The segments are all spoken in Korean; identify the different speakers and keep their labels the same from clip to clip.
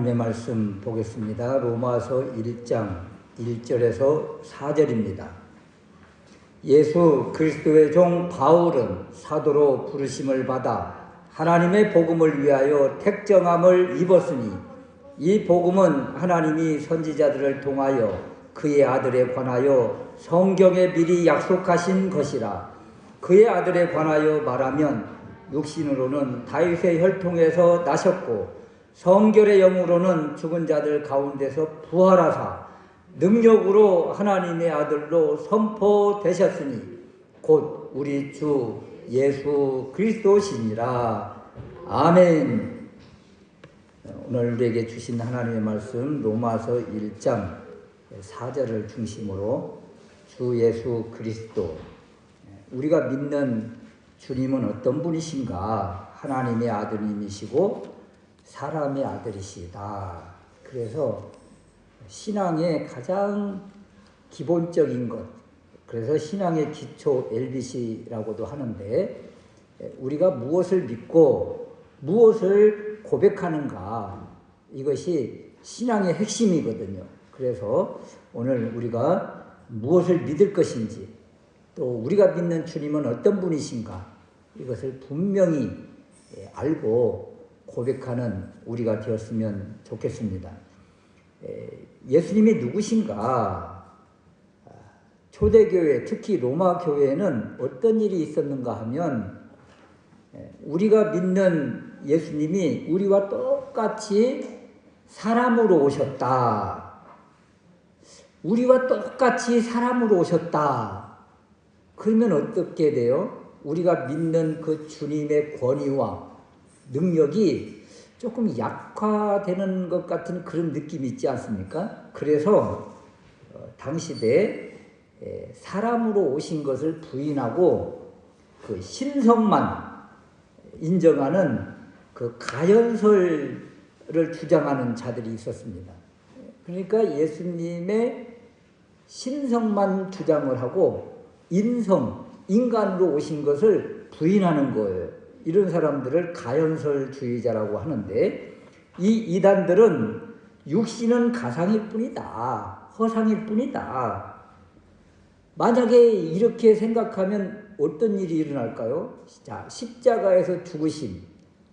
Speaker 1: 하나님의 말씀 보겠습니다. 로마서 1장 1절에서 4절입니다. 예수 그리스도의 종 바울은 사도로 부르심을 받아 하나님의 복음을 위하여 택정함을 입었으니 이 복음은 하나님이 선지자들을 통하여 그의 아들에 관하여 성경에 미리 약속하신 것이라. 그의 아들에 관하여 말하면 육신으로는 다윗의 혈통에서 나셨고 성결의 영으로는 죽은 자들 가운데서 부활하사 능력으로 하나님의 아들로 선포되셨으니 곧 우리 주 예수 그리스도시니라. 아멘. 오늘 우리에게 주신 하나님의 말씀 로마서 1장 4절을 중심으로 주 예수 그리스도, 우리가 믿는 주님은 어떤 분이신가? 하나님의 아들님이시고 사람의 아들이시다. 그래서 신앙의 가장 기본적인 것, 그래서 신앙의 기초 LBC라고도 하는데, 우리가 무엇을 믿고 무엇을 고백하는가, 이것이 신앙의 핵심이거든요. 그래서 오늘 우리가 무엇을 믿을 것인지, 또 우리가 믿는 주님은 어떤 분이신가, 이것을 분명히 알고 고백하는 우리가 되었으면 좋겠습니다. 예수님이 누구신가? 초대교회, 특히 로마 교회에는 어떤 일이 있었는가 하면, 우리가 믿는 예수님이 우리와 똑같이 사람으로 오셨다. 우리와 똑같이 사람으로 오셨다. 그러면 어떻게 돼요? 우리가 믿는 그 주님의 권위와 능력이 조금 약화되는 것 같은 그런 느낌이 있지 않습니까? 그래서 당시대 사람으로 오신 것을 부인하고 그 신성만 인정하는 그 가연설을 주장하는 자들이 있었습니다. 그러니까 예수님의 신성만 주장을 하고 인간으로 오신 것을 부인하는 거예요. 이런 사람들을 가연설주의자라고 하는데, 이 이단들은 육신은 가상일 뿐이다, 허상일 뿐이다. 만약에 이렇게 생각하면 어떤 일이 일어날까요? 자, 십자가에서 죽으심,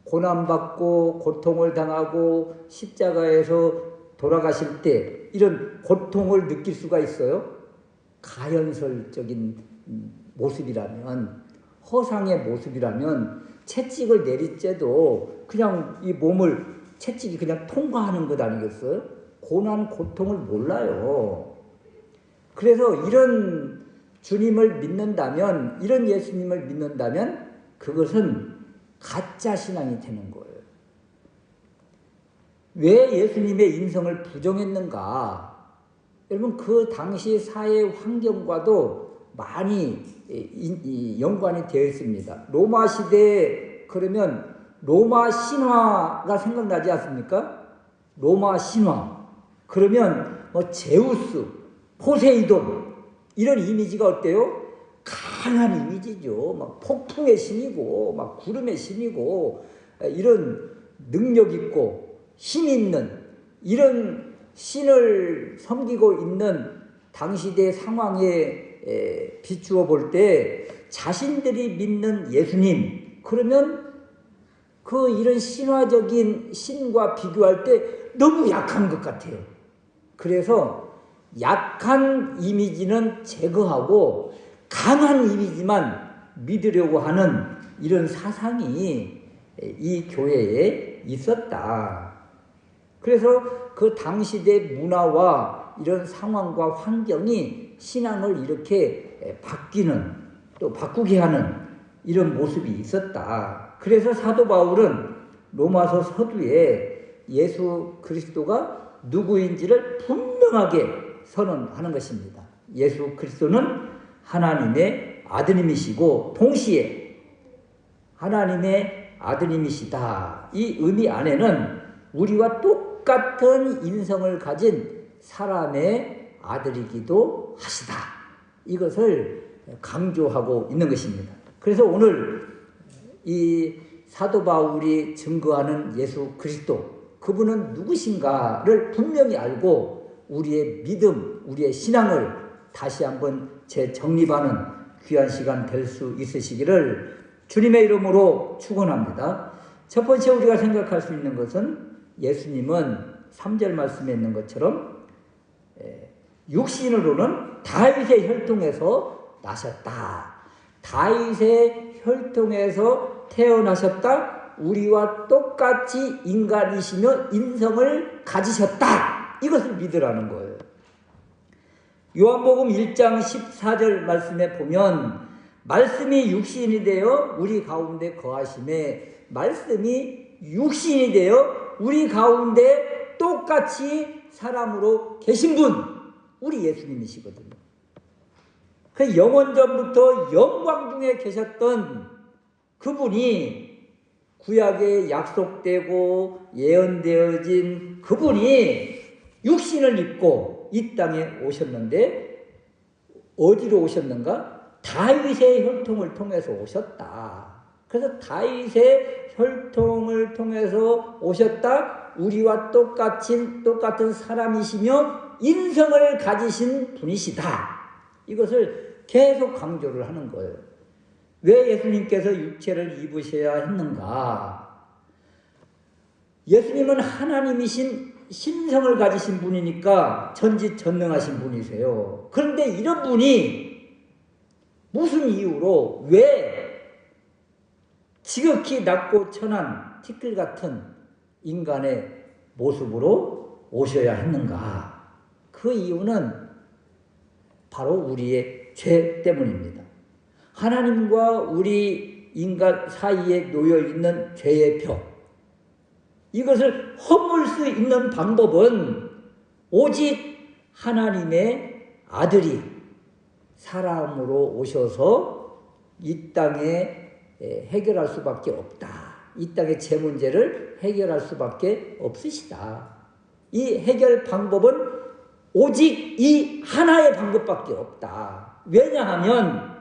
Speaker 1: 고난받고 고통을 당하고 십자가에서 돌아가실 때 이런 고통을 느낄 수가 있어요? 가연설적인 모습이라면, 허상의 모습이라면 채찍을 내리쬐도 그냥 이 몸을 채찍이 그냥 통과하는 것 아니겠어요? 고난, 고통을 몰라요. 그래서 이런 주님을 믿는다면, 이런 예수님을 믿는다면 그것은 가짜 신앙이 되는 거예요. 왜 예수님의 인성을 부정했는가? 여러분, 그 당시 사회 환경과도 많이 연관이 되어 있습니다. 로마 시대에 그러면 로마 신화가 생각나지 않습니까? 로마 신화. 그러면 뭐 제우스, 포세이돈, 이런 이미지가 어때요? 강한 이미지죠. 막 폭풍의 신이고, 막 구름의 신이고, 이런 능력 있고 힘 있는 이런 신을 섬기고 있는 당시대 상황에 비추어 볼 때 자신들이 믿는 예수님, 그러면 그 이런 신화적인 신과 비교할 때 너무 약한 것 같아요. 그래서 약한 이미지는 제거하고 강한 이미지만 믿으려고 하는 이런 사상이 이 교회에 있었다. 그래서 그 당시대 문화와 이런 상황과 환경이 신앙을 이렇게 바뀌는, 또 바꾸게 하는 이런 모습이 있었다. 그래서 사도 바울은 로마서 서두에 예수 그리스도가 누구인지를 분명하게 선언하는 것입니다. 예수 그리스도는 하나님의 아드님이시고 동시에 하나님의 아드님이시다. 이 의미 안에는 우리와 똑같은 인성을 가진 사람의 아들이기도 하시다. 이것을 강조하고 있는 것입니다. 그래서 오늘 이 사도 바울이 증거하는 예수 그리스도, 그분은 누구신가를 분명히 알고 우리의 믿음, 우리의 신앙을 다시 한번 재정립하는 귀한 시간 될 수 있으시기를 주님의 이름으로 축원합니다. 첫 번째 우리가 생각할 수 있는 것은 예수님은 3절 말씀에 있는 것처럼 육신으로는 다윗의 혈통에서 나셨다. 다윗의 혈통에서 태어나셨다. 우리와 똑같이 인간이시며 인성을 가지셨다. 이것을 믿으라는 거예요. 요한복음 1장 14절 말씀에 보면 말씀이 육신이 되어 우리 가운데 거하심에 말씀이 육신이 되어 우리 가운데 똑같이 사람으로 계신 분, 우리 예수님이시거든요. 그 영원전부터 영광 중에 계셨던 그분이 구약에 약속되고 예언되어진 그분이 육신을 입고 이 땅에 오셨는데 어디로 오셨는가? 다윗의 혈통을 통해서 오셨다. 그래서 다윗의 혈통을 통해서 오셨다. 우리와 똑같은 사람이시며 인성을 가지신 분이시다. 이것을 계속 강조를 하는 거예요. 왜 예수님께서 육체를 입으셔야 했는가? 예수님은 하나님이신 신성을 가지신 분이니까 전지전능하신 분이세요. 그런데 이런 분이 무슨 이유로 왜 지극히 낮고 천한 티끌 같은 인간의 모습으로 오셔야 했는가? 그 이유는 바로 우리의 죄 때문입니다. 하나님과 우리 인간 사이에 놓여있는 죄의 벽, 이것을 허물 수 있는 방법은 오직 하나님의 아들이 사람으로 오셔서 이 땅에 해결할 수밖에 없다. 이 땅의 죄 문제를 해결할 수밖에 없으시다. 이 해결 방법은 오직 이 하나의 방법밖에 없다. 왜냐하면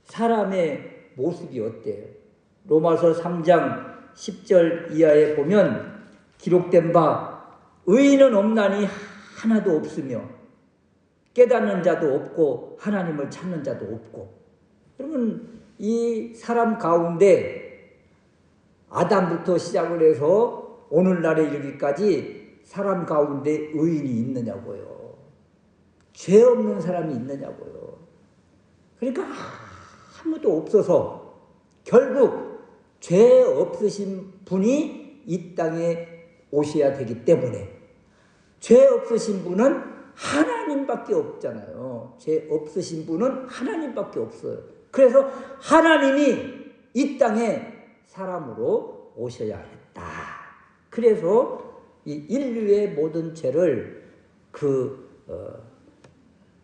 Speaker 1: 사람의 모습이 어때요? 로마서 3장 10절 이하에 보면 기록된 바 의인은 없나니 하나도 없으며 깨닫는 자도 없고 하나님을 찾는 자도 없고. 여러분, 이 사람 가운데 아담부터 시작을 해서 오늘날에 이르기까지 사람 가운데 의인이 있느냐고요. 죄 없는 사람이 있느냐고요. 그러니까 아무도 없어서 결국 죄 없으신 분이 이 땅에 오셔야 되기 때문에, 죄 없으신 분은 하나님밖에 없잖아요. 죄 없으신 분은 하나님밖에 없어요. 그래서 하나님이 이 땅에 사람으로 오셔야 했다. 그래서 이 인류의 모든 죄를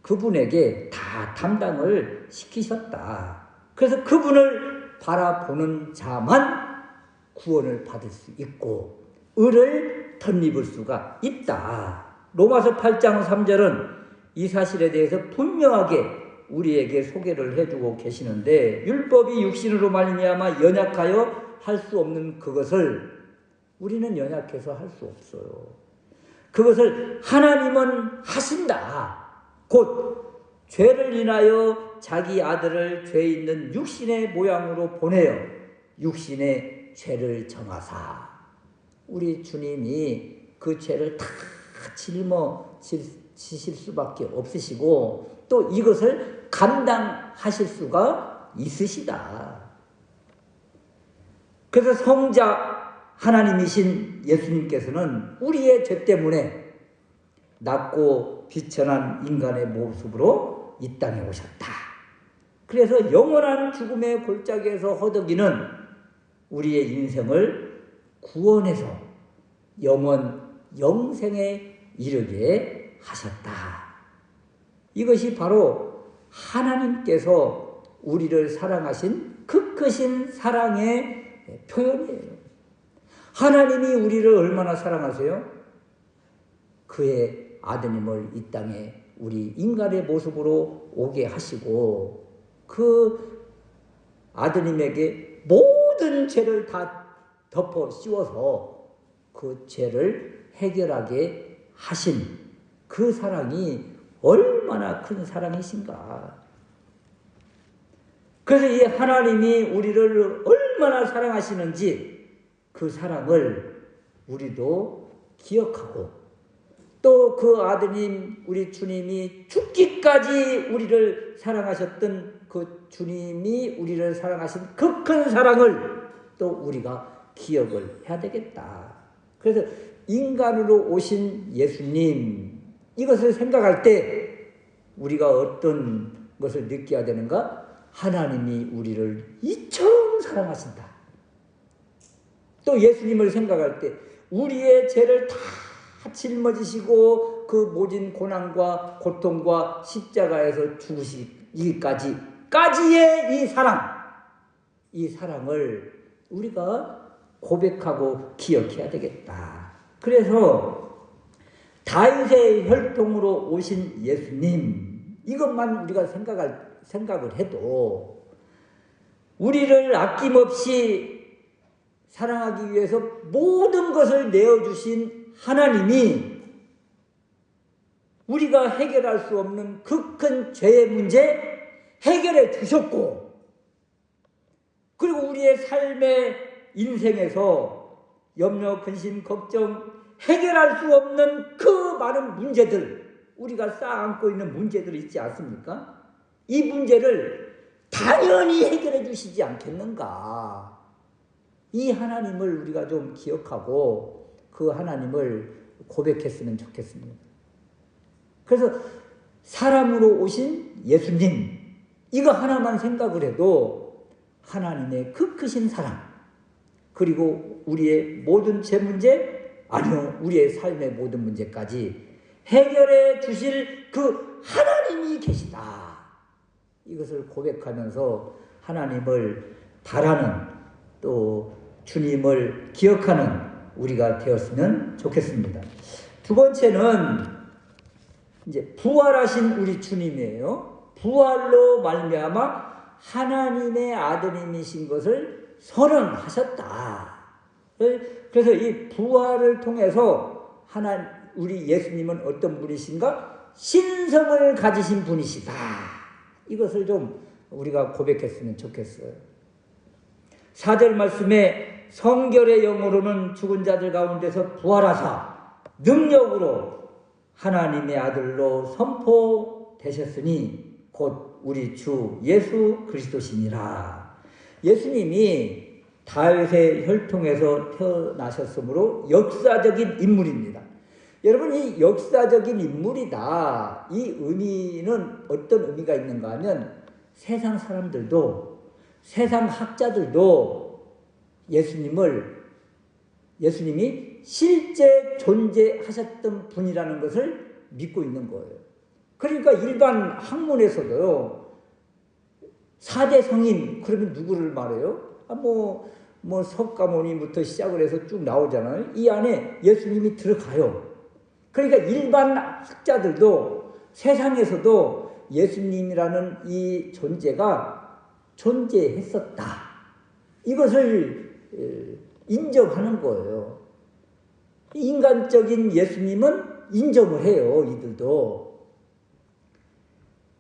Speaker 1: 그분에게 다 담당을 시키셨다. 그래서 그분을 바라보는 자만 구원을 받을 수 있고 의를 덧입을 수가 있다. 로마서 8장 3절은 이 사실에 대해서 분명하게 우리에게 소개를 해주고 계시는데, 율법이 육신으로 말미암아 연약하여 할 수 없는 그것을 우리는 연약해서 할 수 없어요. 그것을 하나님은 하신다. 곧 죄를 인하여 자기 아들을 죄 있는 육신의 모양으로 보내어 육신의 죄를 정하사. 우리 주님이 그 죄를 다 짊어지실 수밖에 없으시고 또 이것을 감당하실 수가 있으시다. 그래서 성자 하나님이신 예수님께서는 우리의 죄 때문에 낮고 비천한 인간의 모습으로 이 땅에 오셨다. 그래서 영원한 죽음의 골짜기에서 허덕이는 우리의 인생을 구원해서 영생에 이르게 하셨다. 이것이 바로 하나님께서 우리를 사랑하신 그 크신 사랑의 표현이에요. 하나님이 우리를 얼마나 사랑하세요? 그의 아드님을 이 땅에 우리 인간의 모습으로 오게 하시고 그 아드님에게 모든 죄를 다 덮어 씌워서 그 죄를 해결하게 하신 그 사랑이 얼마나 큰 사랑이신가. 그래서 이 하나님이 우리를 얼마나 사랑하시는지 그 사랑을 우리도 기억하고, 또 그 아드님 우리 주님이 죽기까지 우리를 사랑하셨던 그 주님이 우리를 사랑하신 그 큰 사랑을 또 우리가 기억을 해야 되겠다. 그래서 인간으로 오신 예수님, 이것을 생각할 때 우리가 어떤 것을 느껴야 되는가? 하나님이 우리를 이처럼 사랑하신다. 또 예수님을 생각할 때 우리의 죄를 다 짊어지시고 그 모진 고난과 고통과 십자가에서 죽으시기까지의 이 사랑을 우리가 고백하고 기억해야 되겠다. 그래서 다윗의 혈통으로 오신 예수님, 이것만 우리가 생각을 해도 우리를 아낌없이 사랑하기 위해서 모든 것을 내어주신 하나님이 우리가 해결할 수 없는 그 큰 죄의 문제 해결해 주셨고, 그리고 우리의 삶의 인생에서 염려, 근심, 걱정 해결할 수 없는 그 많은 문제들, 우리가 쌓아안고 있는 문제들이 있지 않습니까? 이 문제를 당연히 해결해 주시지 않겠는가. 이 하나님을 우리가 좀 기억하고 그 하나님을 고백했으면 좋겠습니다. 그래서 사람으로 오신 예수님, 이거 하나만 생각을 해도 하나님의 그 크신 사랑, 그리고 우리의 모든 죄 문제, 아니요, 우리의 삶의 모든 문제까지 해결해 주실 그 하나님이 계시다. 이것을 고백하면서 하나님을 바라는, 또 주님을 기억하는 우리가 되었으면 좋겠습니다. 두 번째는 이제 부활하신 우리 주님이에요. 부활로 말미암아 하나님의 아드님이신 것을 선언하셨다. 그래서 이 부활을 통해서 우리 예수님은 어떤 분이신가? 신성을 가지신 분이시다. 이것을 좀 우리가 고백했으면 좋겠어요. 4절 말씀에 성결의 영으로는 죽은 자들 가운데서 부활하사 능력으로 하나님의 아들로 선포되셨으니 곧 우리 주 예수 그리스도시니라. 예수님이 다윗의 혈통에서 태어나셨으므로 역사적인 인물입니다. 여러분, 이 역사적인 인물이다, 이 의미는 어떤 의미가 있는가 하면, 세상 사람들도, 세상 학자들도 예수님이 실제 존재하셨던 분이라는 것을 믿고 있는 거예요. 그러니까 일반 학문에서도요, 4대 성인, 그러면 누구를 말해요? 석가모니부터 시작을 해서 쭉 나오잖아요. 이 안에 예수님이 들어가요. 그러니까 일반 학자들도 세상에서도 예수님이라는 이 존재가 존재했었다, 이것을 인정하는 거예요. 인간적인 예수님은 인정을 해요, 이들도.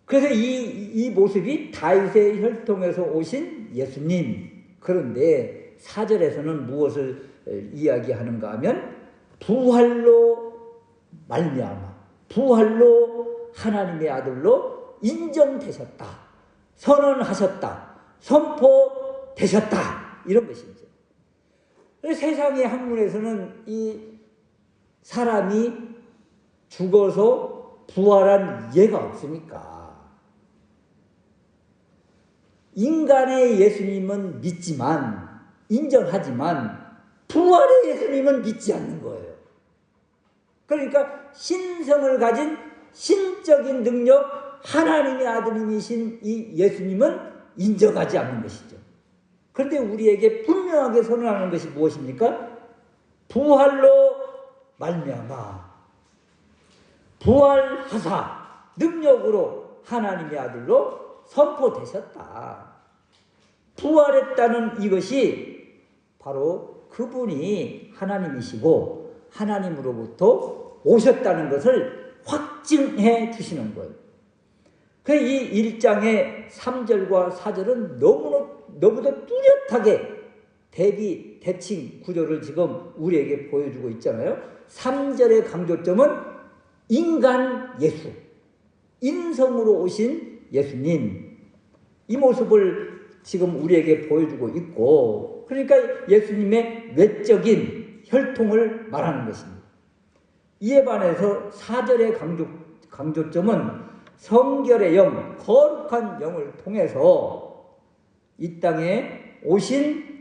Speaker 1: 그래서 이 모습이 다윗의 혈통에서 오신 예수님. 그런데 4절에서는 무엇을 이야기하는가 하면, 부활로 말미암아, 부활로 하나님의 아들로 인정되셨다, 선언하셨다, 선포되셨다, 이런 것이죠. 세상의 학문에서는 이 사람이 죽어서 부활한 예가 없으니까 인간의 예수님은 믿지만, 인정하지만 부활의 예수님은 믿지 않는 거예요. 그러니까 신성을 가진 신적인 능력, 하나님의 아드님이신 이 예수님은 인정하지 않는 것이죠. 그런데 우리에게 분명하게 선언하는 것이 무엇입니까? 부활로 말미암아, 부활하사 능력으로 하나님의 아들로 선포되셨다. 부활했다는 이것이 바로 그분이 하나님이시고 하나님으로부터 오셨다는 것을 확증해 주시는 거예요. 이 1장의 3절과 4절은 너무도 뚜렷하게 대칭 구조를 지금 우리에게 보여주고 있잖아요. 3절의 강조점은 인간 예수, 인성으로 오신 예수님, 이 모습을 지금 우리에게 보여주고 있고, 그러니까 예수님의 외적인 혈통을 말하는 것입니다. 이에 반해서 4절의 강조점은 성결의 영, 거룩한 영을 통해서 이 땅에 오신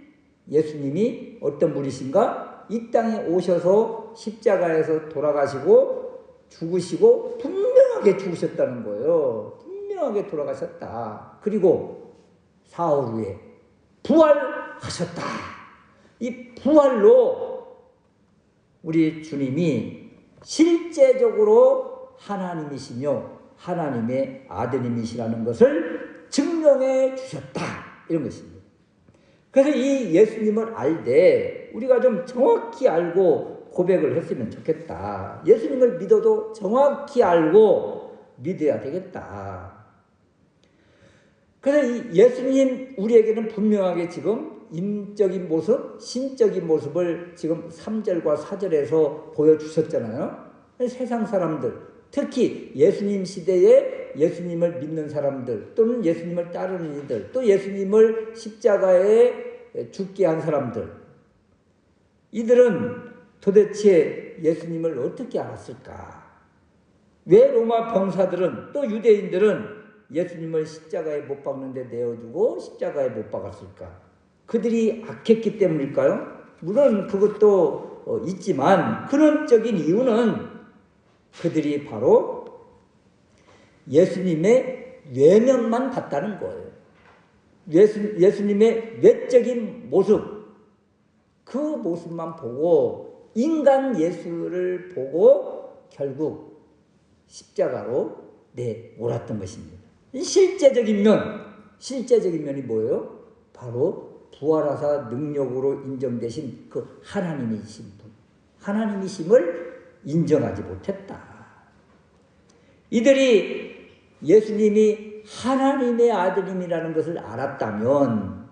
Speaker 1: 예수님이 어떤 분이신가? 이 땅에 오셔서 십자가에서 돌아가시고 죽으시고 분명하게 죽으셨다는 거예요. 분명하게 돌아가셨다. 그리고 사흘 후에 부활하셨다. 이 부활로 우리 주님이 실제적으로 하나님이시며 하나님의 아드님이시라는 것을 증명해 주셨다. 이런 것입니다. 그래서 이 예수님을 알되 우리가 좀 정확히 알고 고백을 했으면 좋겠다. 예수님을 믿어도 정확히 알고 믿어야 되겠다. 그래서 이 예수님 우리에게는 분명하게 지금 인적인 모습, 신적인 모습을 지금 3절과 4절에서 보여주셨잖아요. 세상 사람들, 특히 예수님 시대에 예수님을 믿는 사람들 또는 예수님을 따르는 이들, 또 예수님을 십자가에 죽게 한 사람들, 이들은 도대체 예수님을 어떻게 알았을까? 왜 로마 병사들은 또 유대인들은 예수님을 십자가에 못 박는데 내어주고 십자가에 못 박았을까? 그들이 악했기 때문일까요? 물론 그것도 있지만 근원적인 이유는 그들이 바로 예수님의 외면만 봤다는 거예요. 예수님의 외적인 모습, 그 모습만 보고 인간 예수를 보고 결국 십자가로 내몰았던 것입니다. 실제적인 면이 뭐예요? 바로 부활하사 능력으로 인정되신 그 하나님이신 분, 하나님이심을 인정하지 못했다. 이들이 예수님이 하나님의 아들님이라는 것을 알았다면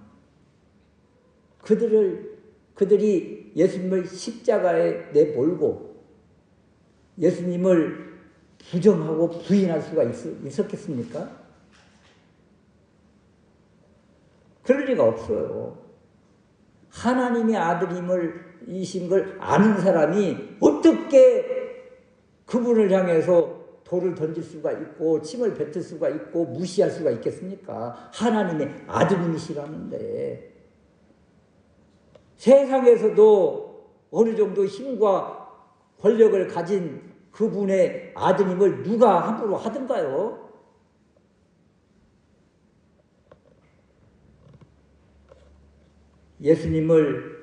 Speaker 1: 그들이 예수님을 십자가에 내몰고 예수님을 부정하고 부인할 수가 있었겠습니까? 그럴 리가 없어요. 하나님의 아들임을 이신 걸 아는 사람이 어떻게 그분을 향해서 돌을 던질 수가 있고 침을 뱉을 수가 있고 무시할 수가 있겠습니까? 하나님의 아들님이시라는데. 세상에서도 어느 정도 힘과 권력을 가진 그분의 아드님을 누가 함부로 하던가요? 예수님을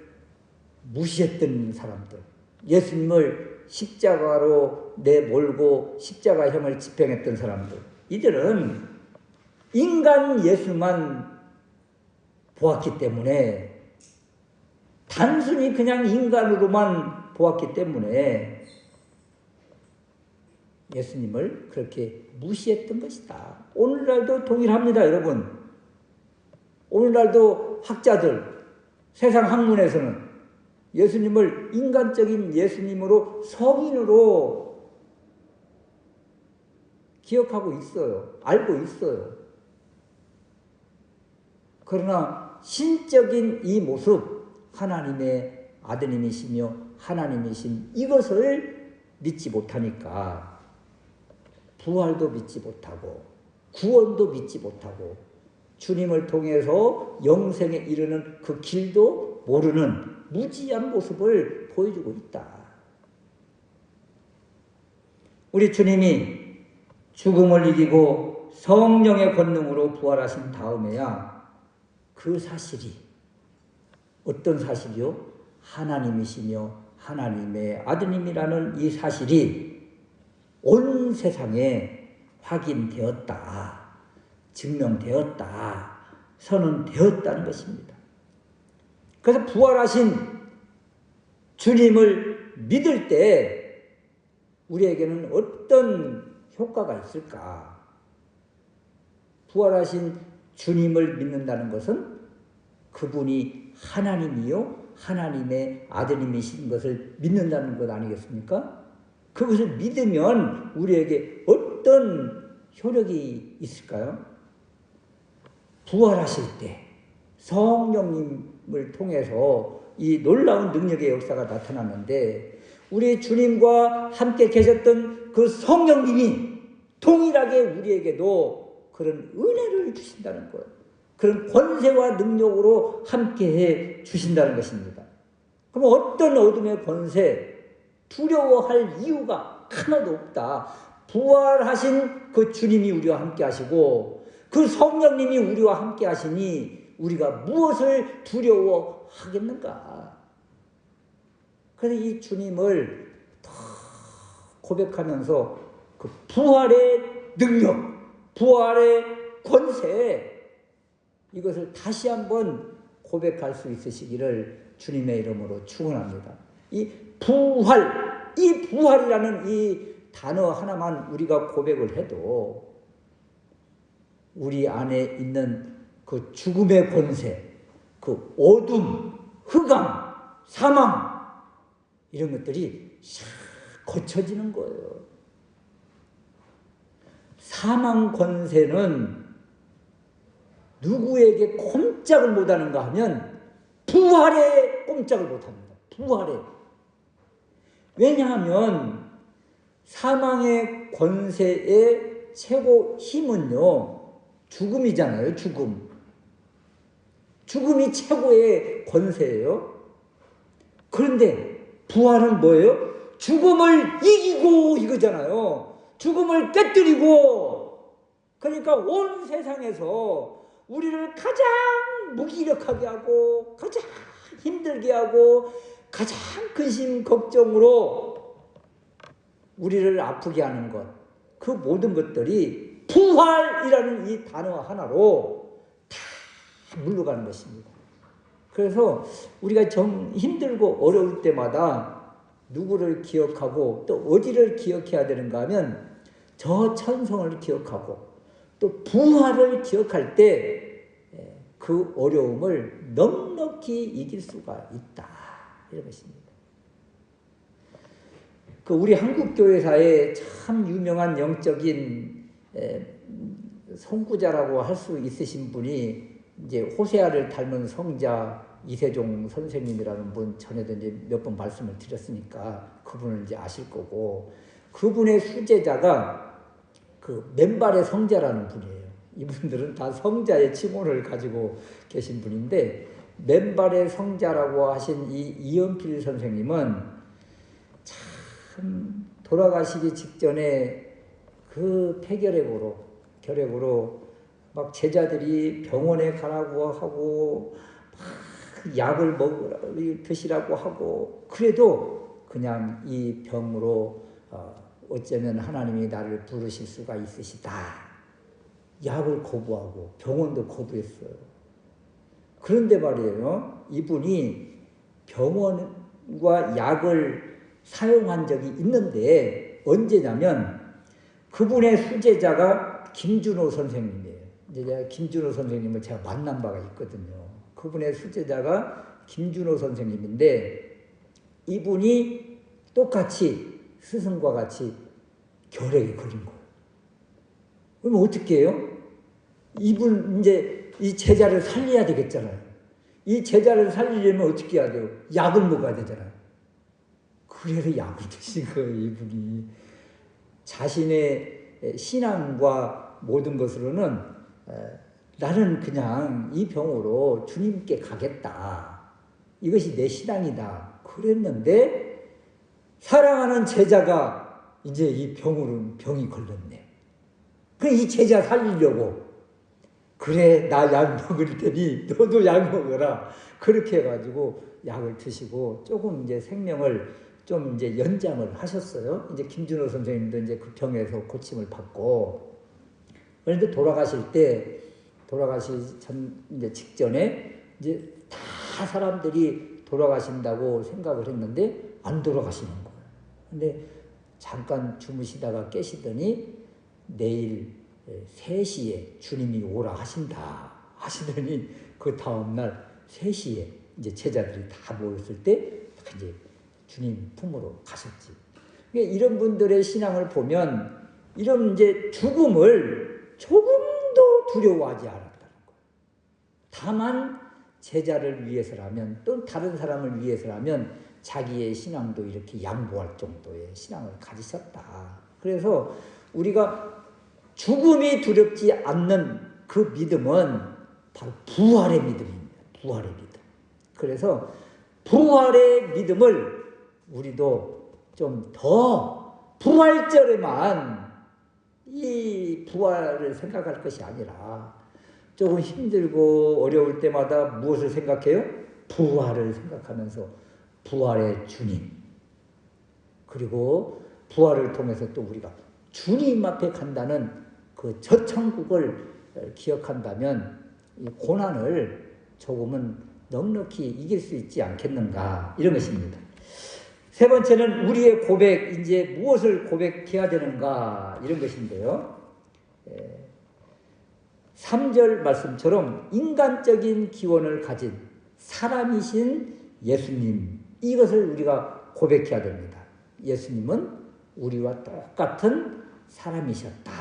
Speaker 1: 무시했던 사람들, 예수님을 십자가로 내몰고 십자가형을 집행했던 사람들, 이들은 인간 예수만 보았기 때문에, 단순히 그냥 인간으로만 보았기 때문에 예수님을 그렇게 무시했던 것이다. 오늘날도 동일합니다, 여러분. 오늘날도 학자들, 세상 학문에서는 예수님을 인간적인 예수님으로 성인으로 기억하고 있어요. 알고 있어요. 그러나 신적인 이 모습, 하나님의 아드님이시며 하나님이신 이것을 믿지 못하니까 부활도 믿지 못하고 구원도 믿지 못하고 주님을 통해서 영생에 이르는 그 길도 모르는 무지한 모습을 보여주고 있다. 우리 주님이 죽음을 이기고 성령의 권능으로 부활하신 다음에야 그 사실이, 어떤 사실이요? 하나님이시며 하나님의 아드님이라는 이 사실이 온 세상에 확인되었다, 증명되었다, 선언되었다는 것입니다. 그래서 부활하신 주님을 믿을 때 우리에게는 어떤 효과가 있을까? 부활하신 주님을 믿는다는 것은 그분이 하나님이요 하나님의 아들님이신 것을 믿는다는 것 아니겠습니까? 그것을 믿으면 우리에게 어떤 효력이 있을까요? 부활하실 때 성령님을 통해서 이 놀라운 능력의 역사가 나타났는데 우리 주님과 함께 계셨던 그 성령님이 동일하게 우리에게도 그런 은혜를 주신다는 거예요. 그런 권세와 능력으로 함께해 주신다는 것입니다. 그럼 어떤 어둠의 권세, 두려워할 이유가 하나도 없다. 부활하신 그 주님이 우리와 함께 하시고 그 성령님이 우리와 함께 하시니 우리가 무엇을 두려워하겠는가? 그래서 이 주님을 더 고백하면서 그 부활의 능력, 부활의 권세, 이것을 다시 한번 고백할 수 있으시기를 주님의 이름으로 축원합니다. 이 부활이라는 이 단어 하나만 우리가 고백을 해도 우리 안에 있는 그 죽음의 권세, 그 어둠, 흑암, 사망 이런 것들이 싹 거쳐지는 거예요. 사망 권세는 누구에게 꼼짝을 못하는가 하면 부활에 꼼짝을 못합니다. 부활에. 왜냐하면 사망의 권세의 최고 힘은요 죽음이잖아요. 죽음이 최고의 권세예요. 그런데 부활은 뭐예요? 죽음을 이기고 이거잖아요. 죽음을 깨뜨리고, 그러니까 온 세상에서 우리를 가장 무기력하게 하고 가장 힘들게 하고 가장 근심 걱정으로 우리를 아프게 하는 것, 그 모든 것들이 부활이라는 이 단어 하나로 다 물러가는 것입니다. 그래서 우리가 좀 힘들고 어려울 때마다 누구를 기억하고 또 어디를 기억해야 되는가 하면 저 천성을 기억하고 또 부활을 기억할 때 그 어려움을 넉넉히 이길 수가 있다. 이런 것입니다. 그 우리 한국교회사에 참 유명한 영적인 선구자라고 할 수 있으신 분이 이제 호세아를 닮은 성자 이세종 선생님이라는 분, 전에도 이제 몇 번 말씀을 드렸으니까 그분을 이제 아실 거고, 그분의 수제자가 그 맨발의 성자라는 분이에요. 이분들은 다 성자의 칭호를 가지고 계신 분인데, 맨발의 성자라고 하신 이 이연필 선생님은 참 돌아가시기 직전에 그 폐결핵으로 막 제자들이 병원에 가라고 하고 막 약을 드시라고 하고, 그래도 그냥 이 병으로 어쩌면 하나님이 나를 부르실 수가 있으시다. 약을 거부하고 병원도 거부했어요. 그런데 말이에요, 이분이 병원과 약을 사용한 적이 있는데 언제냐면 그분의 수제자가 김준호 선생님이에요. 이제 제가 김준호 선생님을 제가 만난 바가 있거든요. 그분의 수제자가 김준호 선생님인데 이분이 똑같이 스승과 같이 결핵에 걸린 거예요. 그럼 어떻게 해요? 이분 이제 이 제자를 살려야 되겠잖아요. 이 제자를 살리려면 어떻게 해야 돼요? 약을 먹어야 되잖아요. 그래서 약을 드신 거예요, 이분이. 자신의 신앙과 모든 것으로는 나는 그냥 이 병으로 주님께 가겠다. 이것이 내 신앙이다. 그랬는데 사랑하는 제자가 이제 이 병이 걸렸네. 그래, 이 제자 살리려고, 그래 나 약 먹을 테니 너도 약 먹어라. 그렇게 해가지고 약을 드시고 조금 이제 생명을 좀 이제 연장을 하셨어요. 이제 김준호 선생님도 이제 그 병에서 고침을 받고, 그런데 돌아가시기 전 이제 직전에 이제 다 사람들이 돌아가신다고 생각을 했는데 안 돌아가시는 거예요. 근데 잠깐 주무시다가 깨시더니 내일 3시에 주님이 오라 하신다 하시더니 그 다음날 3시에 이제 제자들이 다 모였을 때 이제 주님 품으로 가셨지. 그러니까 이런 분들의 신앙을 보면 이런 이제 죽음을 조금도 두려워하지 않았다는 거예요. 다만 제자를 위해서라면 또 다른 사람을 위해서라면 자기의 신앙도 이렇게 양보할 정도의 신앙을 가지셨다. 그래서 우리가 죽음이 두렵지 않는 그 믿음은 바로 부활의 믿음입니다. 부활의 믿음. 그래서 부활의 믿음을 우리도 좀 더 부활절에만 이 부활을 생각할 것이 아니라 조금 힘들고 어려울 때마다 무엇을 생각해요? 부활을 생각하면서 부활의 주님, 그리고 부활을 통해서 또 우리가 주님 앞에 간다는 그 저천국을 기억한다면 이 고난을 조금은 넉넉히 이길 수 있지 않겠는가, 이런 것입니다. 세 번째는 우리의 고백, 이제 무엇을 고백해야 되는가, 이런 것인데요. 3절 말씀처럼 인간적인 기원을 가진 사람이신 예수님, 이것을 우리가 고백해야 됩니다. 예수님은 우리와 똑같은 사람이셨다.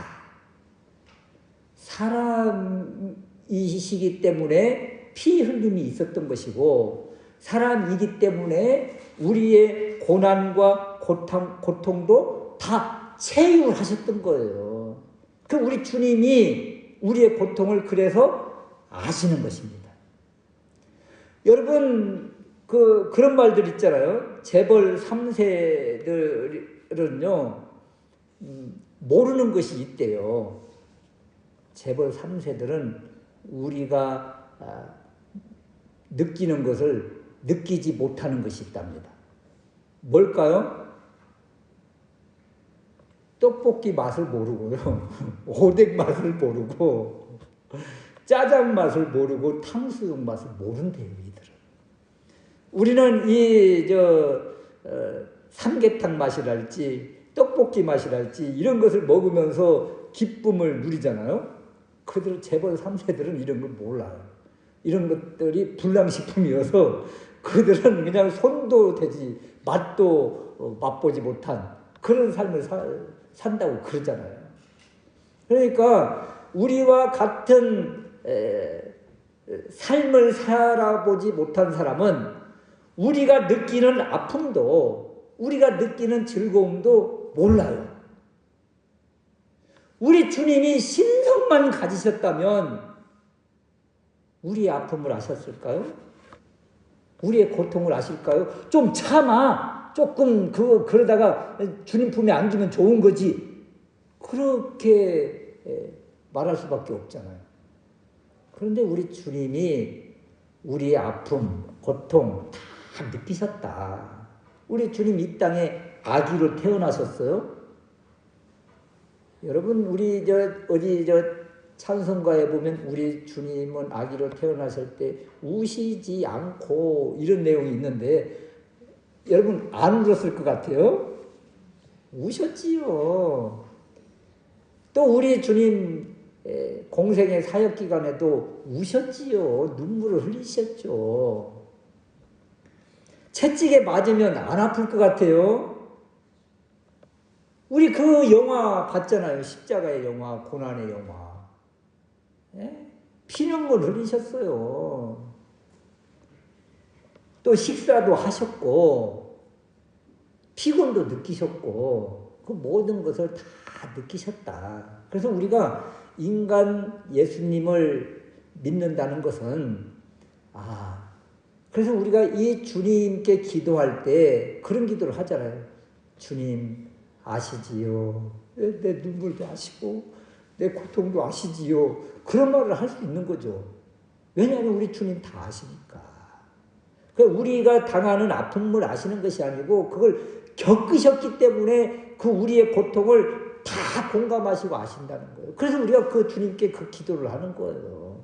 Speaker 1: 사람이시기 때문에 피 흘림이 있었던 것이고, 사람이기 때문에 우리의 고난과 고통도 다 체휼하셨던 거예요. 그 우리 주님이 우리의 고통을 그래서 아시는 것입니다. 여러분, 그런 말들 있잖아요. 재벌 3세들은요, 모르는 것이 있대요. 재벌 3세들은 우리가 느끼는 것을 느끼지 못하는 것이 있답니다. 뭘까요? 떡볶이 맛을 모르고요. 오뎅 맛을 모르고, 짜장 맛을 모르고, 탕수육 맛을 모른대요, 이들은. 우리는 삼계탕 맛이랄지, 떡볶이 맛이랄지, 이런 것을 먹으면서 기쁨을 누리잖아요. 그들 재벌 3세들은 이런 걸 몰라요. 이런 것들이 불량식품이어서 그들은 그냥 손도 대지 맛도 맛보지 못한 그런 삶을 산다고 그러잖아요. 그러니까 우리와 같은 삶을 살아보지 못한 사람은 우리가 느끼는 아픔도, 우리가 느끼는 즐거움도 몰라요. 우리 주님이 신성만 가지셨다면 우리의 아픔을 아셨을까요? 우리의 고통을 아실까요? 좀 참아. 조금 그러다가 주님 품에 안기면 좋은 거지. 그렇게 말할 수밖에 없잖아요. 그런데 우리 주님이 우리의 아픔, 고통 다 느끼셨다. 우리 주님 이 땅에 아기로 태어나셨어요. 여러분, 우리 어디 찬송가에 보면 우리 주님은 아기로 태어나실 때 우시지 않고, 이런 내용이 있는데 여러분 안 울었을 것 같아요? 우셨지요. 또 우리 주님 공생의 사역 기간에도 우셨지요. 눈물을 흘리셨죠. 채찍에 맞으면 안 아플 것 같아요? 우리 그 영화 봤잖아요. 십자가의 영화, 고난의 영화. 피눈물 흘리셨어요. 또 식사도 하셨고, 피곤도 느끼셨고, 그 모든 것을 다 느끼셨다. 그래서 우리가 인간 예수님을 믿는다는 것은, 그래서 우리가 이 주님께 기도할 때 그런 기도를 하잖아요. 주님 아시지요. 내 눈물도 아시고 내 고통도 아시지요. 그런 말을 할 수 있는 거죠. 왜냐하면 우리 주님 다 아시니까. 그러니까 우리가 당하는 아픔을 아시는 것이 아니고 그걸 겪으셨기 때문에 그 우리의 고통을 다 공감하시고 아신다는 거예요. 그래서 우리가 그 주님께 그 기도를 하는 거예요.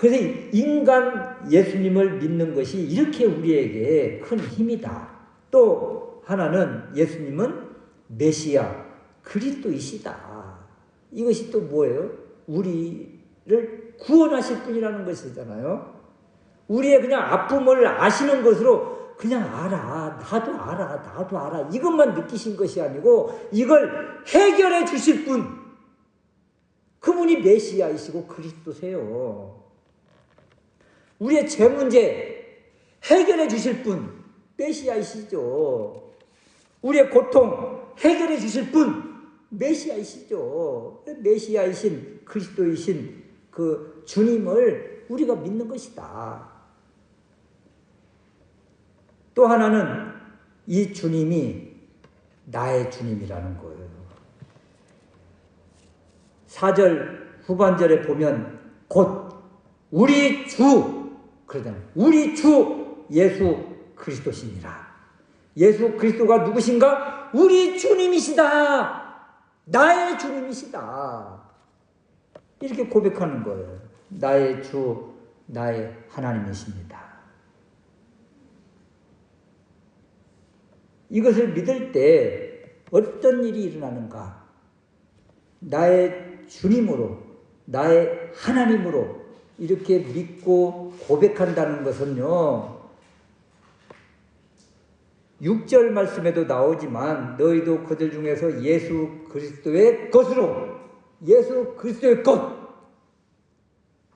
Speaker 1: 그래서 인간 예수님을 믿는 것이 이렇게 우리에게 큰 힘이다. 또 하나는 예수님은 메시아 그리스도이시다. 이것이 또 뭐예요? 우리를 구원하실 분이라는 것이잖아요. 우리의 그냥 아픔을 아시는 것으로 그냥 알아. 나도 알아. 이것만 느끼신 것이 아니고 이걸 해결해 주실 분. 그분이 메시아이시고 그리스도세요. 우리의 죄 문제 해결해 주실 분 메시아이시죠. 우리의 고통 해결해 주실 분 메시아이시죠. 메시아이신 그리스도이신 그 주님을 우리가 믿는 것이다. 또 하나는 이 주님이 나의 주님이라는 거예요. 4절 후반절에 보면 곧 우리 주 그러잖아요. 우리 주 예수 그리스도시니라. 예수 그리스도가 누구신가? 우리 주님이시다. 나의 주님이시다. 이렇게 고백하는 거예요. 나의 주, 나의 하나님이십니다. 이것을 믿을 때 어떤 일이 일어나는가? 나의 주님으로, 나의 하나님으로 이렇게 믿고 고백한다는 것은요, 6절 말씀에도 나오지만 너희도 그들 중에서 예수 그리스도의 것으로, 예수 그리스도의 것,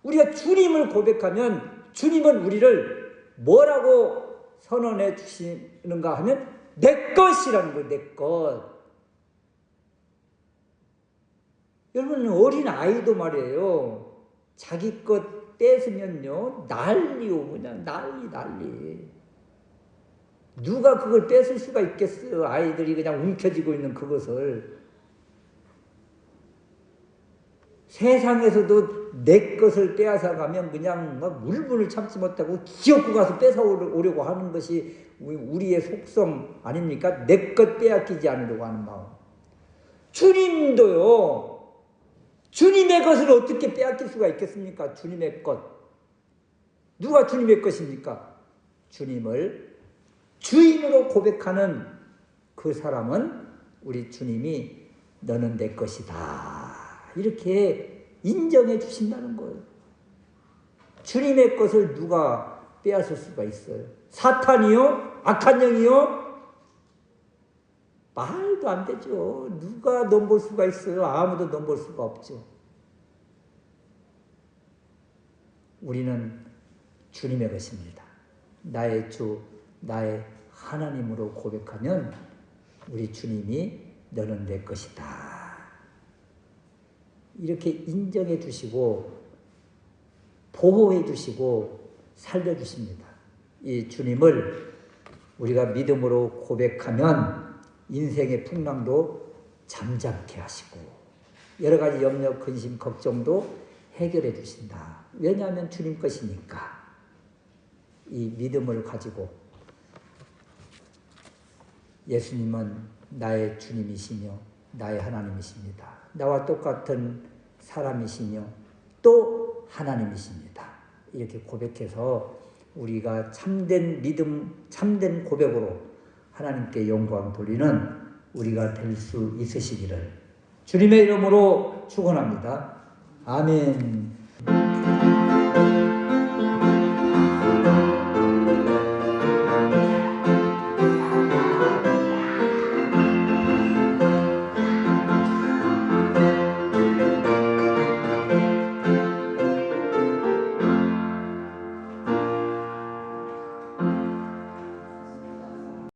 Speaker 1: 우리가 주님을 고백하면 주님은 우리를 뭐라고 선언해 주시는가 하면 내 것이라는 거예요. 내 것. 여러분 어린 아이도 말이에요. 자기 것 뺏으면요 난리요. 그냥 난리. 누가 그걸 뺏을 수가 있겠어요. 아이들이 그냥 움켜쥐고 있는 그것을. 세상에서도 내 것을 빼앗아 가면 그냥 막 울분을 참지 못하고 기어코 가서 뺏어 오려고 하는 것이 우리의 속성 아닙니까? 내 것 빼앗기지 않으려고 하는 마음. 주님도요. 주님의 것을 어떻게 빼앗길 수가 있겠습니까? 주님의 것. 누가 주님의 것입니까? 주님을 주인으로 고백하는 그 사람은 우리 주님이 너는 내 것이다. 이렇게 인정해 주신다는 거예요. 주님의 것을 누가 빼앗을 수가 있어요? 사탄이요? 악한 영이요? 말도 안 되죠. 누가 넘볼 수가 있어요? 아무도 넘볼 수가 없죠. 우리는 주님의 것입니다. 나의 주, 나의 하나님으로 고백하면 우리 주님이 너는 내 것이다. 이렇게 인정해 주시고 보호해 주시고 살려 주십니다. 이 주님을 우리가 믿음으로 고백하면 인생의 풍랑도 잠잠케 하시고 여러 가지 염려, 근심, 걱정도 해결해 주신다. 왜냐하면 주님 것이니까. 이 믿음을 가지고 예수님은 나의 주님이시며 나의 하나님이십니다. 나와 똑같은 사람이시며 또 하나님이십니다. 이렇게 고백해서 우리가 참된 믿음, 참된 고백으로 하나님께 영광 돌리는 우리가 될 수 있으시기를 주님의 이름으로 축원합니다. 아멘.